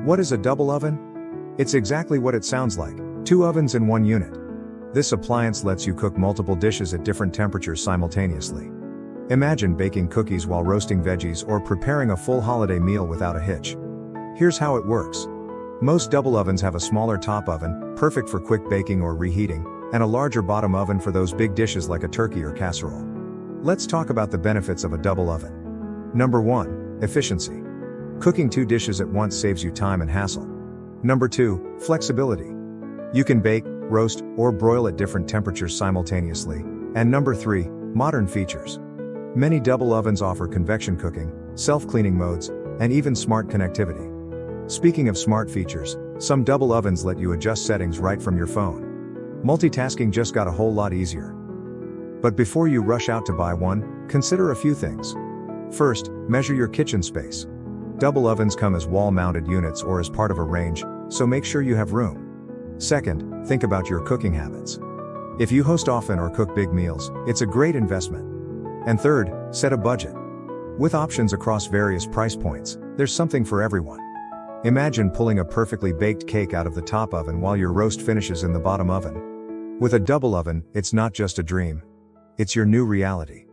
What is a double oven? It's exactly what it sounds like, two ovens in one unit. This appliance lets you cook multiple dishes at different temperatures simultaneously. Imagine baking cookies while roasting veggies or preparing a full holiday meal without a hitch. Here's how it works. Most double ovens have a smaller top oven, perfect for quick baking or reheating, and a larger bottom oven for those big dishes like a turkey or casserole. Let's talk about the benefits of a double oven. Number 1, efficiency. Cooking 2 dishes at once saves you time and hassle. Number 2, flexibility. You can bake, roast, or broil at different temperatures simultaneously. And number 3, modern features. Many double ovens offer convection cooking, self-cleaning modes, and even smart connectivity. Speaking of smart features, some double ovens let you adjust settings right from your phone. Multitasking just got a whole lot easier. But before you rush out to buy one, consider a few things. First, measure your kitchen space. Double ovens come as wall-mounted units or as part of a range, so make sure you have room. Second, think about your cooking habits. If you host often or cook big meals, it's a great investment. And third, set a budget. With options across various price points, there's something for everyone. Imagine pulling a perfectly baked cake out of the top oven while your roast finishes in the bottom oven. With a double oven, it's not just a dream. It's your new reality.